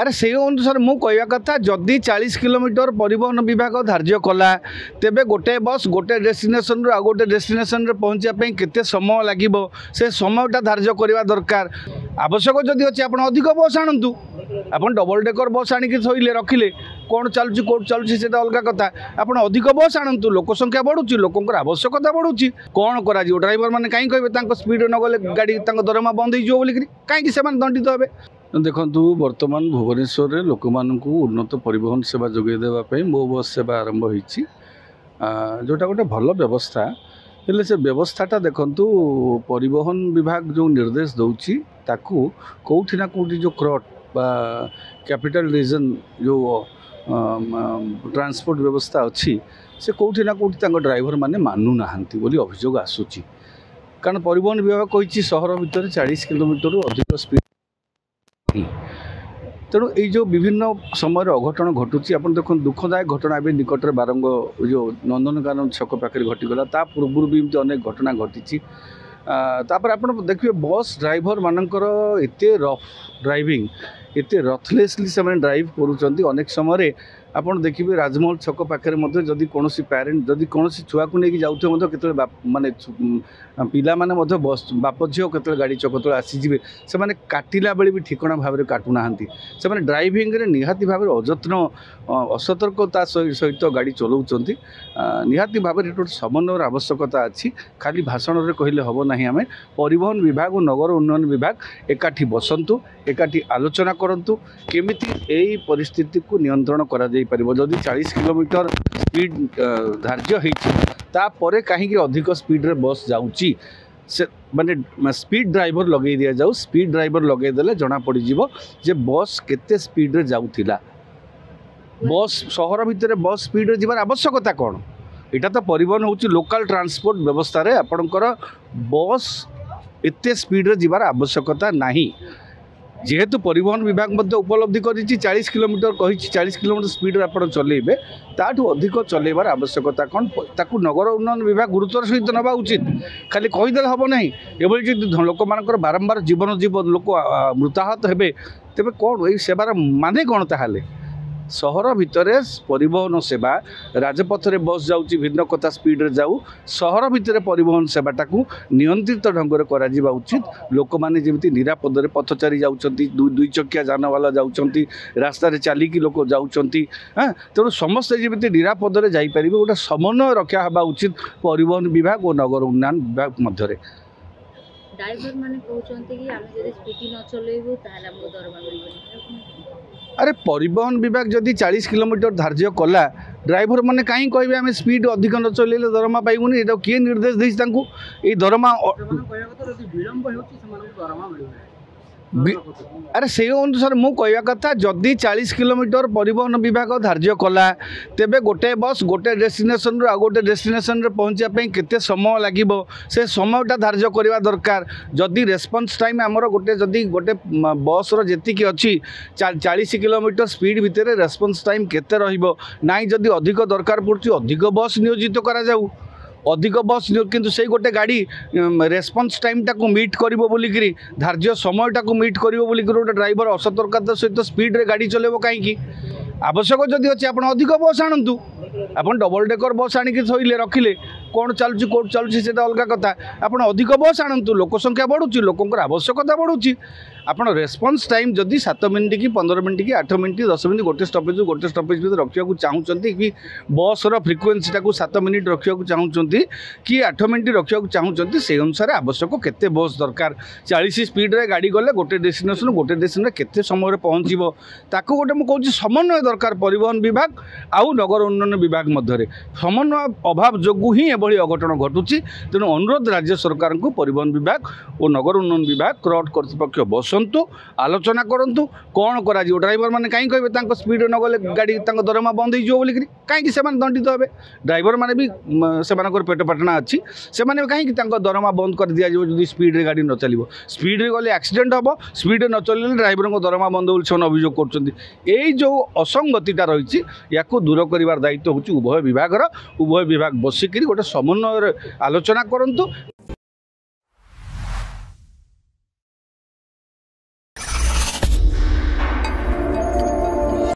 अरे से अनुसार मु कहवा कथा जदि 40 किलोमीटर परिवहन विभाग धार्य कला तेबे गोटे बस गोटे डेस्टिनेशन रो गोटे डेस्टिनेशन रे पहुँचापी केते समय लगे से समयटा धार्य करवा दरकार। आवश्यक जदि अच्छे आप अधिक बस आणतु आप डबल डेकर बस आणिक थोइले रखिले कौन चलुची कौट चलुची से अलग कथा आप अधिक बस आणतु लोक संख्या बढ़ुची लोकर आवश्यकता बढ़ुची कौन करा ड्राइवर मैंने कहीं कहे स्पीड न गले गाड़ी दरमा बंद हो बोलिक कहीं दंडित हे। देखु बर्तमान भुवनेश्वर में लोक मानक उन्नत परिवहन सेवा जोगे देवाई मो बस सेवा आरंभ होती जोटा गोटे भल व्यवस्था हेले से व्यवस्थाटा देखु परिवहन विभाग जो निर्देश दौची ताकू कौटी ना कौटी जो क्रॉट बा कैपिटल रीजन जो ट्रांसपोर्ट व्यवस्था अच्छी से कौटी ना कौटी ड्राइवर माने मानु नाहांती बोली अभियोग आसूची कारण परिवहन विभाग कही सहर भितर 40 किलोमीटर अधिक स्पीड तेणु ये जो विभिन्न समय अघटन घटुची आप देख दुखदायक घटना भी निकट में बारंग जो नंदनकानन छक पाखे घटीगला ता पूर्व भी एमती अनेक घटना घटी तापर आप देखिए बस ड्राइवर मानकर एते रफ ड्राइविंग एते रथलेसली से ड्राइव करुँच अनेक समय आपड़ देखिए राजमहल छक पाखे जदि कौन पेरेन्ट जदि कौन छुआ को लेकिन जाऊे के माने पिला माने बस बाप झील के गाड़ी चक तले आसीजे से मैंने काटिला बेले भी ठिकना भाव में काटुना से मैंने ड्राइविंग निहाती भाव में अजत्न असतर्कता सहित गाड़ी चलाऊँ निहाती भाव में गोटे समन्वयर आवश्यकता अच्छी खाली भाषण में कहले हम ना आम परिवहन विभाग और नगर उन्नयन विभाग एकाठी बसतु एकाठी आलोचना करतु केमिति एई परिस्थिति को नियंत्रण करा जाई परिबो। जदि 40 किलोमीटर स्पीड धार्य होता कहीं अधिक स्पीड रे बस जाऊँगी से माने स्पीड ड्राइवर लगे दि जाऊ स्पीड ड्राइवर लगे देले जना पड़ जे बस केते स्पीड रे जाउथिला बस सहर भितर बस स्पीड रे जीवार आवश्यकता कौन इटा तो परिवहन होची लोकल ट्रांसपोर्ट व्यवस्था रे आपणकर बस एते स्पीड रे जीवार आवश्यकता नहीं जेहेतु परिवहन विभाग मध्य उपलब्धि करी 40 किलोमीटर कही 40 किलोमीटर स्पीड आप चलेबे ताठू अधिक चलेबार आवश्यकता कौन ताकू नगर उन्नयन विभाग गुरुत्वर सहित नवा उचित खाली कहीदे हम ना एभली लोक मानकर बारंबार जीवन जीवन लोक मृताहत हेबे तेबे कौन ये सेवार माने कौन ताहाले सहर भितर परिवहन सेवा राजपथ में बस जाऊँगी भिन्न कथा स्पीड रे जाऊ सहर भितर परिवहन सेवाटा को नियंत्रित ढंग से करा उचित लोक मैंने जमी निरापद में पथचारी जाऊँगी दुई चकिया जान वाला जाऊँगी रास्तार चलिकी लोक जाऊँगी हाँ तेणु समस्ते जमी निरापद में जापर गोटे समन्वय रक्षा हवा उचित परिवहन विभाग और नगर उन्नयन विभाग मध्य ड्राइवर माने कहउचंती कि आमे जदि स्पीड न चलेबो ताहले हमको दरमा मिलबो। अरे परिवहन विभाग जदि 40 किलोमीटर धार्य कला ड्राइवर मैंने कहीं कहे आम स्पीड अधिक न चलेले दरमा पाइबुनी ये किए निर्देश देछि ये दरमा अरे से अनुसार मु कहवा कथा जदि 40 किलोमीटर परिवहन विभाग धार्य कला तेबे गोटे बस गोटे डेस्टिनेशन रो गोटे डेस्टिनेशन रे पहुँचापी केते समय लगे से समयटा धार्य करवा दरकार। जदि रेस्पॉन्स टाइम आमर गोटे जदि गोटे बस जी अच्छी 40 किलोमीटर स्पीड भितर रेस्पॉन्स टाइम केते रहिबो नाई जदि अधिक दरकार पड़ुछि अधिक बस नियोजित करा जाऊ अधिक बस किंतु से गोटे गाड़ी रेस्पॉन्स टाइम टाक मीट करिवो बोलिकरी धार्य समय टाक मीट करिवो बोलिकरी गोटे ड्राइवर असतर्कता सहित स्पीड रे गाड़ी चलेबो कहीं आवश्यक जदि अच्छे आप अधिक बस आणतु आप डबल डेकर बस आणिक थोइले रखिले कौन चलुची कौट चलुची से अलग कथा आप अधिक बस आणतु लोक संख्या बढ़ुची लोकर आवश्यकता बढ़ुची आपड़ रेस्पॉन्स टाइम जदि 7 मिनिट कि 15 मिनिट कि 8 मिनिट 10 मिनिट गोटे स्टपेज भितर रखा चाहूँगी कि बसर फ्रिक्वेन्सीटा 7 मिनिट रखा चाहूँगी कि 8 मिनिट रखा चाहूँगी से अनुसार आवश्यक केते बस दरकार 40 स्पीड रे गाड़ी गले गोटे डेस्टिनेशन केते समय पहुँचो ताकू गोटे मुझे समन्वय दरकार परिवहन विभाग आउ नगर उन्नयन विभाग मध्य समन्वय अभाव जोगु ही एभली अघटन घटुची। तेणु अनुरोध राज्य सरकार को परिवहन विभाग और नगर उन्नयन विभाग क्रॉट कर्तृपक्ष बसतु आलोचना करंतु कौन करा ड्राइवर मैंने कहीं कहे स्पीड न गले गाड़ी दरमा बंद हो बोलिक कहीं दंडित हे। ड्राइवर मैंने भी से पेट पाटना अच्छी से कहीं दरमा बंद कर दिया जो स्पीड रे गाड़ी न चलो स्पीड रे गले एक्सीडेंट हम स्पीड न चलने ड्राइवर को दरमा बंद बोली से अभियोग कर जो असंगतिटा रही या दूर कर दायित्व हूँ उभय विभाग बसिक गोटे समन्वय आलोचना करंतु।